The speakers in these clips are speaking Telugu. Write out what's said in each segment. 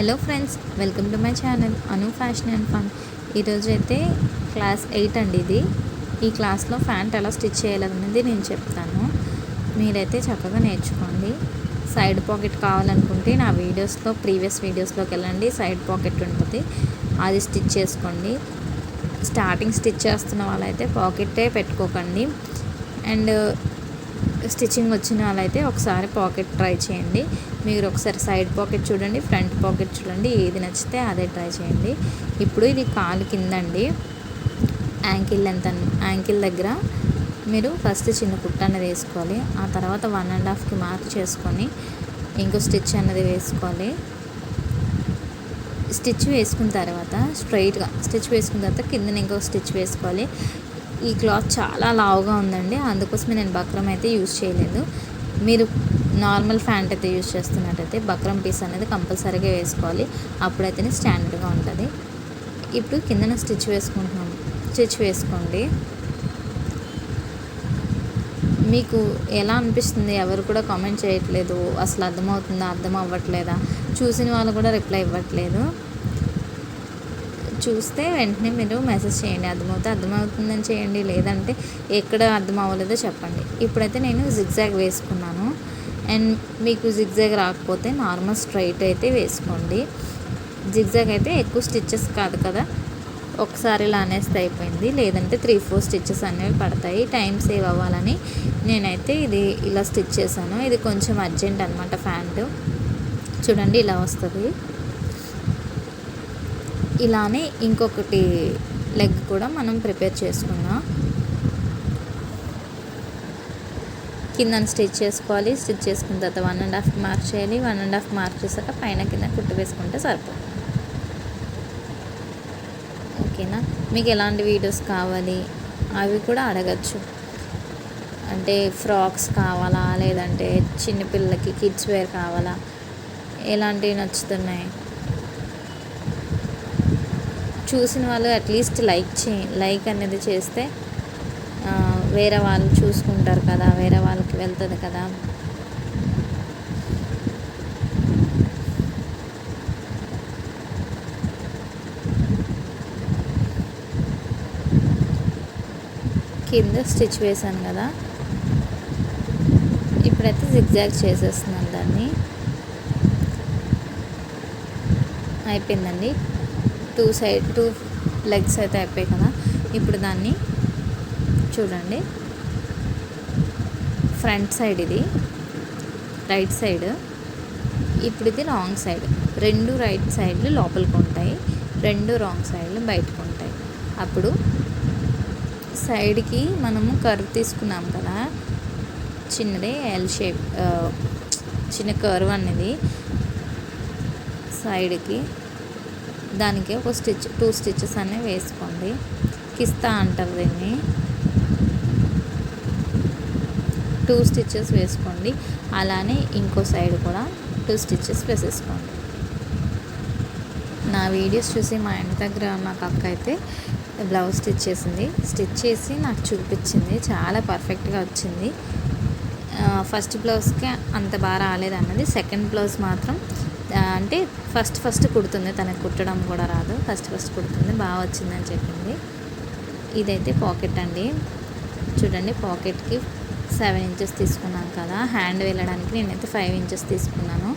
Hello friends, welcome to my channel Anu fashion and fun. ఈరోజు అయితే క్లాస్ 8 అండి. ఇది ఈ క్లాస్లో ప్యాంట్ ఎలా స్టిచ్ చేయాలనేది నేను చెప్తాను. మీరైతే చక్కగా నేర్చుకోండి. సైడ్ పాకెట్ కావాలనుకుంటే నా ప్రీవియస్ వీడియోస్లోకి వెళ్ళండి. సైడ్ పాకెట్ ఉంటుంది, అది స్టిచ్ చేసుకోండి. స్టార్టింగ్ స్టిచ్ చేస్తున్న వాళ్ళైతే పాకెట్టే పెట్టుకోకండి. అండ్ స్టిచ్చింగ్ వచ్చిన వాళ్ళైతే ఒకసారి పాకెట్ ట్రై చేయండి. మీరు ఒకసారి సైడ్ పాకెట్ చూడండి, ఫ్రంట్ పాకెట్ చూడండి, ఏది నచ్చితే అదే ట్రై చేయండి. ఇప్పుడు ఇది కాలు కిందండి, యాంకిల్ దగ్గర మీరు ఫస్ట్ చిన్న కుట్ట అనేది వేసుకోవాలి. ఆ తర్వాత 1.5కి మార్క్ చేసుకొని ఇంకో స్టిచ్ అనేది వేసుకోవాలి. స్టిచ్ వేసుకున్న తర్వాత స్ట్రైట్గా స్టిచ్ వేసుకున్న తర్వాత కింద ఇంకో స్టిచ్ వేసుకోవాలి. ఈ క్లాత్ చాలా లావుగా ఉందండి, అందుకోసమే నేను బక్రం అయితే యూజ్ చేయలేదు. మీరు నార్మల్ ప్యాంట్ అయితే యూజ్ చేస్తున్నట్టయితే బక్రం పీస్ అనేది కంపల్సరీగా వేసుకోవాలి, అప్పుడైతేనే స్టాండర్డ్గా ఉంటుంది. ఇప్పుడు కిందన స్టిచ్ వేసుకోండి. మీకు ఎలా అనిపిస్తుంది? ఎవరు కూడా కామెంట్ చేయట్లేదు. అసలు అర్థమవుతుందా, అర్థం అవ్వట్లేదా? చూసిన వాళ్ళు కూడా రిప్లై ఇవ్వట్లేదు. చూస్తే వెంటనే మీరు మెసేజ్ చేయండి. అర్థమవుతుందని చేయండి, లేదంటే ఎక్కడ అర్థం అవ్వలేదో చెప్పండి. ఇప్పుడైతే నేను జిగ్జాగ్ వేసుకున్నాను. అండ్ మీకు జిగ్జాగ్ రాకపోతే నార్మల్ స్ట్రైట్ అయితే వేసుకోండి. జిగ్జాగ్ అయితే ఎక్కువ స్టిచ్చెస్ కాదు కదా, ఒకసారి ఇలా అనేస్తే అయిపోయింది. లేదంటే 3-4 స్టిచ్చెస్ అనేవి పడతాయి. టైం సేవ్ అవ్వాలని నేనైతే ఇది ఇలా స్టిచ్ చేశాను. ఇది కొంచెం అర్జెంట్ అనమాట. ప్యాంటు చూడండి ఇలా వస్తుంది. ఇలానే ఇంకొకటి లెగ్ కూడా మనం ప్రిపేర్ చేసుకుందాం. కింద స్టిచ్ చేసుకోవాలి. స్టిచ్ చేసుకున్న తర్వాత 1.5 మార్క్ చేయాలి. 1.5 మార్క్ చేశాక పైన కింద కుట్టు వేసుకుంటే సరిపోతుంది. ఓకేనా? మీకు ఎలాంటి వీడియోస్ కావాలి అవి కూడా అడగచ్చు. అంటే ఫ్రాక్స్ కావాలా, లేదంటే చిన్నపిల్లలకి కిడ్స్ వేర్ కావాలా, ఎలాంటివి నచ్చుతున్నాయి చూసిన వాళ్ళు అట్లీస్ట్ లైక్ అనేది చేస్తే వేరే వాళ్ళు చూసుకుంటారు కదా, వేరే వాళ్ళకి వెళ్తుంది కదా. కింద స్టిచ్ వేసాను కదా, ఇప్పుడైతే జిగ్జాగ్ చేసేస్తున్నాను. దాన్ని అయిపోయిందండి. 2 లెగ్స్ అయితే అయిపోయాయి కదా. ఇప్పుడు దాన్ని చూడండి, ఫ్రంట్ సైడ్ ఇది రైట్ సైడ్, ఇప్పుడు ఇది రాంగ్ సైడ్. 2 రైట్ సైడ్లు లోపలికి ఉంటాయి, 2 రాంగ్ సైడ్లు బయటకు ఉంటాయి. అప్పుడు సైడ్కి మనము కర్వ్ తీసుకున్నాం కదా, చిన్నది ఎల్ షేప్, చిన్న కర్వ్ అనేది సైడ్కి, దానికి ఒక 2 స్టిచ్చెస్ అనేవి వేసుకోండి. కిస్తా అంటారు దీన్ని. 2 స్టిచ్చెస్ వేసుకోండి. అలానే ఇంకో సైడ్ కూడా 2 స్టిచ్చెస్ వేసేసుకోండి. నా వీడియోస్ చూసి మా ఇంటి దగ్గర నాకు అక్క అయితే బ్లౌజ్ స్టిచ్ చేసి నాకు చూపించింది. చాలా పర్ఫెక్ట్గా వచ్చింది. ఫస్ట్ బ్లౌజ్కి అంత బాగా రాలేదన్నది, సెకండ్ బ్లౌజ్ మాత్రం అంటే ఫస్ట్ కుడుతుంది, తనకు కుట్టడం కూడా రాదు. ఫస్ట్ కుడుతుంది, బాగా వచ్చిందని చెప్పింది. ఇదైతే పాకెట్ అండి. చూడండి, పాకెట్కి 7 ఇంచెస్ తీసుకున్నాను కదా, హ్యాండ్ వెళ్ళడానికి నేనైతే 5 ఇంచెస్ తీసుకున్నాను.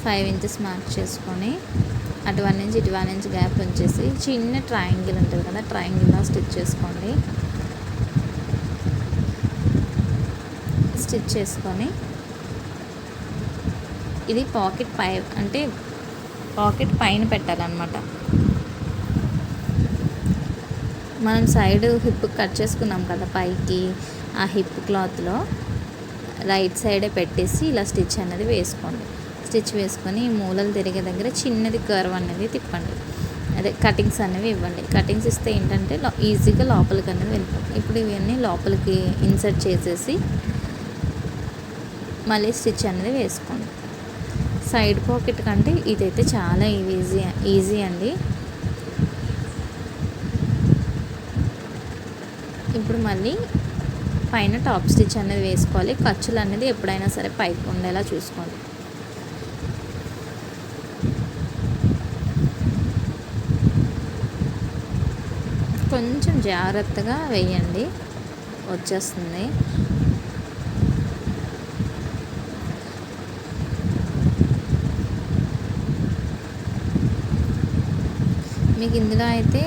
5 ఇంచెస్ మార్క్ చేసుకొని అటు 1 ఇంచ్ ఇటు 1 ఇంచ్ గ్యాప్ ఉంచేసి చిన్న ట్రయాంగిల్ ఉంటుంది కదా, ట్రయాంగిల్లా స్టిచ్ చేసుకోండి. స్టిచ్ చేసుకొని ఇది పాకెట్ పైన పెట్టాలన్నమాట. మనం సైడ్ హిప్ కట్ చేసుకున్నాం కదా పైకి, ఆ హిప్ క్లాత్లో రైట్ సైడే పెట్టేసి ఇలా స్టిచ్ అనేది వేసుకోండి. స్టిచ్ వేసుకొని మూలలు తిరిగే దగ్గర చిన్నది కర్వ్ అనేది తిప్పండి, అదే కటింగ్స్ అనేవి ఇవ్వండి. కటింగ్స్ ఇస్తే ఏంటంటే ఈజీగా లోపలికి అనేది వెళ్ళిపోతుంది. ఇప్పుడు ఇవన్నీ లోపలికి ఇన్సర్ట్ చేసేసి మళ్ళీ స్టిచ్ అనేది వేసుకోండి. సైడ్ పాకెట్ కంటే ఇదైతే చాలా ఈజీ అండి. ఇప్పుడు మళ్ళీ పైన టాప్ స్టిచ్ అనేది వేసుకోవాలి. ఖర్చులు అనేది ఎప్పుడైనా సరే పైకి ఉండేలా చూసుకోండి. కొంచెం జాగ్రత్తగా వేయండి, వచ్చేస్తుంది. మీకు ఇందులో అయితే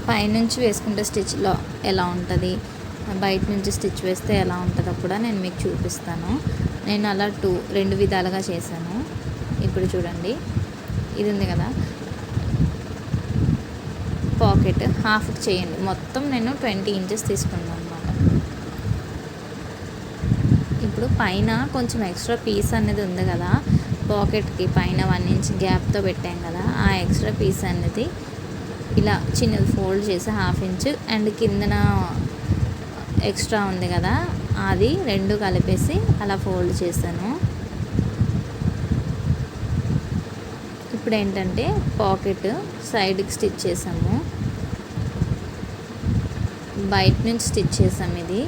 పైనుంచి వేసుకుంటే స్టిచ్లో ఎలా ఉంటుంది, బయట నుంచి స్టిచ్ వేస్తే ఎలా ఉంటుందో కూడా నేను మీకు చూపిస్తాను. నేను అలా రెండు విధాలుగా చేశాను. ఇప్పుడు చూడండి, ఇది ఉంది కదా పాకెట్, హాఫ్ చేయండి. మొత్తం నేను 20 ఇంచెస్ తీసుకున్నాను అనమాట. ఇప్పుడు పైన కొంచెం ఎక్స్ట్రా పీస్ అనేది ఉంది కదా, పాకెట్కి పైన 1 ఇంచ్ గ్యాప్తో పెట్టాం కదా, ఆ ఎక్స్ట్రా పీస్ అనేది ఇలా చిన్నది ఫోల్డ్ చేసి 1/2 ఇంచ్ అండ్ కిందన ఎక్స్ట్రా ఉంది కదా అది రెండు కలిపేసి అలా ఫోల్డ్ చేశాను. ఇప్పుడు ఏంటంటే పాకెట్ సైడ్కి స్టిచ్ చేసాము, బయట నుంచి స్టిచ్ చేసాము ఇది.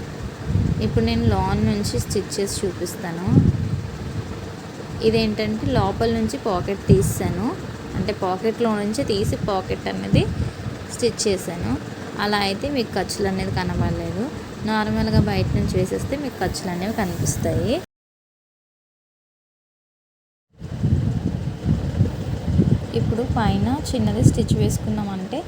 ఇప్పుడు నేను లాన్ నుంచి స్టిచ్ చేసి చూపిస్తాను. ఇదేంటంటే లోపల నుంచి పాకెట్ తీసాను, అంటే పాకెట్లో నుంచి తీసి పాకెట్ అనేది స్టిచ్ చేశాను. అలా అయితే మీకు ఖర్చులు అనేది కనబడలేదు. నార్మల్గా బయట నుంచి వేసేస్తే మీకు ఖర్చులు అనేవి కనిపిస్తాయి. ఇప్పుడు పైన చిన్నది స్టిచ్ వేసుకున్నామంటే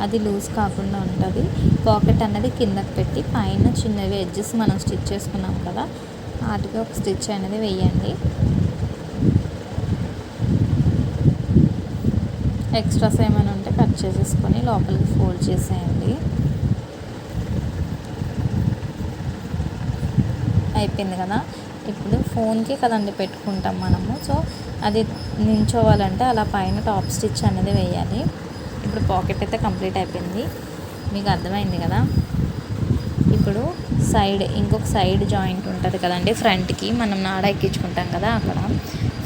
అది లూజ్ కాకుండా ఉంటుంది. పాకెట్ అనేది కిందకి పెట్టి పైన చిన్నవి ఎడ్జెస్ మనం స్టిచ్ చేసుకున్నాం కదా, వాటికి ఒక స్టిచ్ అనేది వేయండి. ఎక్స్ట్రాస్ ఏమైనా ఉంటే కట్ చేసేసుకొని లోపలికి ఫోల్డ్ చేసేయండి. అయిపోయింది కదా. ఇప్పుడు ఫోన్కి కదండి పెట్టుకుంటాం మనము, సో అది నించోవాలంటే అలా పైన టాప్ స్టిచ్ అనేది వేయాలి. ఇప్పుడు పాకెట్ అయితే కంప్లీట్ అయిపోయింది, మీకు అర్థమైంది కదా. ఇప్పుడు ఇంకొక సైడ్ జాయింట్ ఉంటుంది కదండి, ఫ్రంట్కి మనం నాడ ఎక్కించుకుంటాం కదా, అక్కడ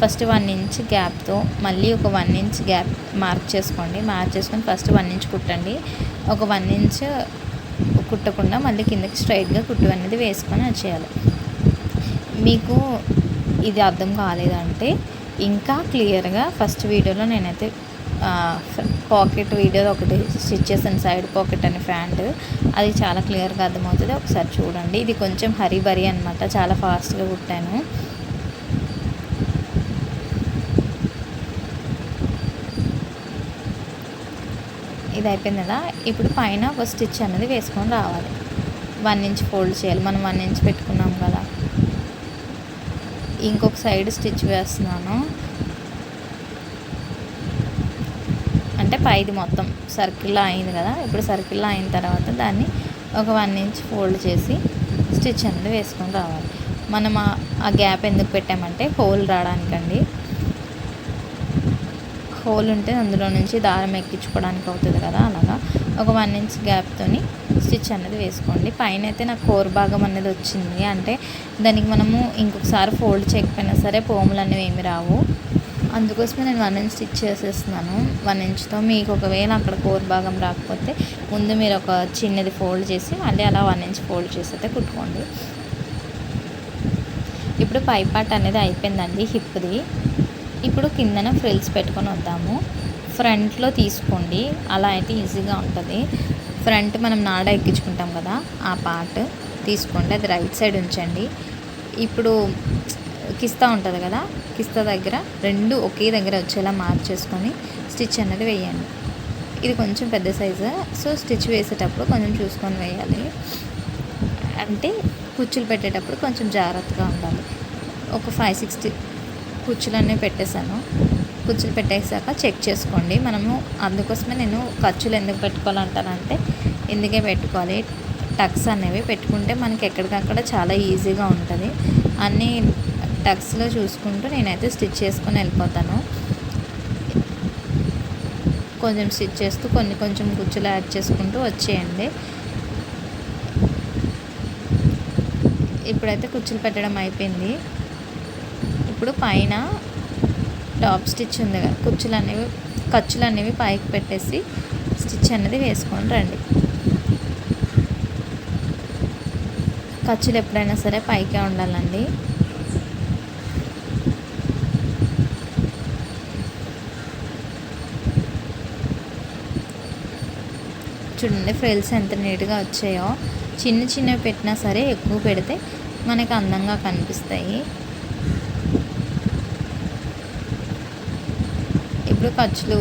ఫస్ట్ 1 ఇంచ్ గ్యాప్తో మళ్ళీ ఒక 1 ఇంచ్ గ్యాప్ మార్క్ చేసుకోండి. మార్క్ చేసుకొని ఫస్ట్ 1 ఇంచ్ కుట్టండి. ఒక 1 ఇంచ్ కుట్టకుండా మళ్ళీ కిందకి స్ట్రైట్గా కుట్టు అనేది వేసుకొని వచ్చేయాలి. మీకు ఇది అర్థం కాలేదంటే ఇంకా క్లియర్గా ఫస్ట్ వీడియోలో నేనైతే పాకెట్ వీడియో ఒకటి స్టిచ్ చేశాను, సైడ్ పాకెట్ అని ప్యాంట్, అది చాలా క్లియర్గా అర్థమవుతుంది, ఒకసారి చూడండి. ఇది కొంచెం హరీబరీ అనమాట, చాలా ఫాస్ట్గా కుట్టాను. ఇది అయిపోయింది కదా. ఇప్పుడు పైన ఒక స్టిచ్ అనేది వేసుకొని రావాలి. 1 ఇంచ్ ఫోల్డ్ చేయాలి, మనం 1 ఇంచ్ పెట్టుకున్నాం కదా. ఇంకొక సైడ్ స్టిచ్ వేస్తున్నాను, అంటే పైది మొత్తం సర్కిల్లో అయింది కదా. ఇప్పుడు సర్కిల్లో అయిన తర్వాత దాన్ని ఒక 1 ఇంచ్ ఫోల్డ్ చేసి స్టిచ్ అనేది వేసుకొని రావాలి. మనం ఆ గ్యాప్ ఎందుకు పెట్టామంటే హోల్ రావడానికండి. హోల్ ఉంటే అందులో నుంచి దారం ఎక్కించుకోవడానికి అవుతుంది కదా, అలాగా ఒక 1 ఇంచ్ గ్యాప్తోని స్టిచ్ అనేది వేసుకోండి. పైన అయితే నాకు కోర్ భాగం అనేది వచ్చింది, అంటే దానికి మనము ఇంకొకసారి ఫోల్డ్ చేయకపోయినా సరే పోములు అనేవి ఏమి రావు, అందుకోసమే నేను 1 ఇంచ్ స్టిచ్ చేసేస్తున్నాను. 1 ఇంచ్తో మీకు ఒకవేళ అక్కడ కోర్ భాగం రాకపోతే ముందు మీరు ఒక చిన్నది ఫోల్డ్ చేసి మళ్ళీ అలా 1 ఇంచ్ ఫోల్డ్ చేసి అయితే కుట్టుకోండి. ఇప్పుడు పై పార్ట్ అనేది అయిపోయిందండి, హిప్ది. ఇప్పుడు కిందన ఫ్రిల్స్ పెట్టుకొని వద్దాము. ఫ్రంట్లో తీసుకోండి, అలా అయితే ఈజీగా ఉంటుంది. ఫ్రంట్ మనం నాడ ఎక్కించుకుంటాం కదా, ఆ పార్ట్ తీసుకోండి, అది రైట్ సైడ్ ఉంచండి. ఇప్పుడు కిస్తా ఉంటుంది కదా, కిస్తా దగ్గర రెండు ఒకే దగ్గర వచ్చేలా మార్క్ చేసుకొని స్టిచ్ అనేది వేయండి. ఇది కొంచెం పెద్ద సైజు, సో స్టిచ్ వేసేటప్పుడు కొంచెం చూసుకొని వేయాలి, అంటే కుచ్చులు పెట్టేటప్పుడు కొంచెం జాగ్రత్తగా ఉండాలి. ఒక 5-6 కుచ్చులన్నీ పెట్టేశాను. కుచ్చులు పెట్టేసాక చెక్ చేసుకోండి. మనము అందుకోసమే నేను ఖర్చులు ఎందుకు పెట్టుకోవాలంటానంటే ఎందుకే పెట్టుకోవాలి, టక్స్ అనేవి పెట్టుకుంటే మనకి ఎక్కడికక్కడ చాలా ఈజీగా ఉంటుంది. అన్నీ టక్స్లో చూసుకుంటూ నేనైతే స్టిచ్ చేసుకొని వెళ్ళిపోతాను. కొంచెం స్టిచ్ చేస్తూ కొంచెం కుచ్చులు యాడ్ చేసుకుంటూ వచ్చేయండి. ఇప్పుడైతే కుచ్చులు పెట్టడం అయిపోయింది. ఇప్పుడు పైన టాప్ స్టిచ్ ఉంది కదా, ఖర్చులు అనేవి పైకి పెట్టేసి స్టిచ్ అనేది వేసుకొని రండి. ఖర్చులు ఎప్పుడైనా సరే పైకే ఉండాలండి. చూడండి ఫ్రిల్స్ ఎంత నీట్గా వచ్చాయో. చిన్న చిన్నవి పెట్టినా సరే ఎక్కువ పెడితే మనకి అందంగా కనిపిస్తాయి. ఇప్పుడు ఖర్చులు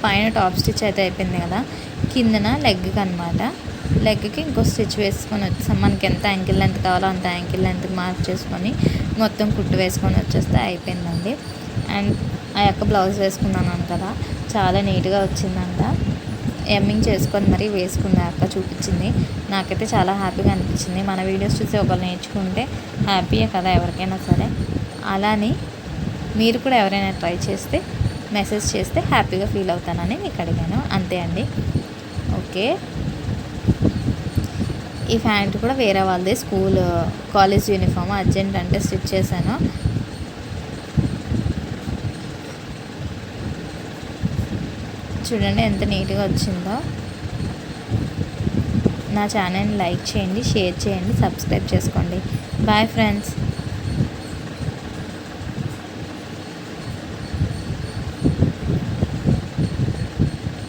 పైన టాప్ స్టిచ్ అయితే అయిపోయింది కదా, కిందన లెగ్కి అనమాట. లెగ్కి ఇంకో స్టిచ్ వేసుకొని వచ్చాం. మనకి ఎంత యాంకిల్ లెంత్ కావాలో అంత యాంకిల్ లెంత్ మార్క్ చేసుకొని మొత్తం కుట్టు వేసుకొని వచ్చేస్తే అయిపోయిందండి. అండ్ ఆ యొక్క బ్లౌజ్ వేసుకున్నాను కదా, చాలా నీట్గా వచ్చిందంట. ఎమ్మింగ్ చేసుకొని మరీ వేసుకుంది అక్క, చూపించింది. నాకైతే చాలా హ్యాపీగా అనిపించింది. మన వీడియోస్ చూసి ఒకరు నేర్చుకుంటే హ్యాపీయే కదా ఎవరికైనా సరే. అలానే మీరు కూడా ఎవరైనా ట్రై చేస్తే మెసేజ్ చేస్తే హ్యాపీగా ఫీల్ అవుతానని మీకు అడిగాను, అంతే అండి. ఓకే, ఈ ప్యాంట్ కూడా వేరే వాళ్ళది, కాలేజ్ యూనిఫామ్ అర్జెంట్ అంటే స్టిచ్ చేశాను. చూడండి ఎంత నీట్గా వచ్చిందో. నా ఛానల్ని లైక్ చేయండి, షేర్ చేయండి, సబ్స్క్రైబ్ చేసుకోండి. Bye friends.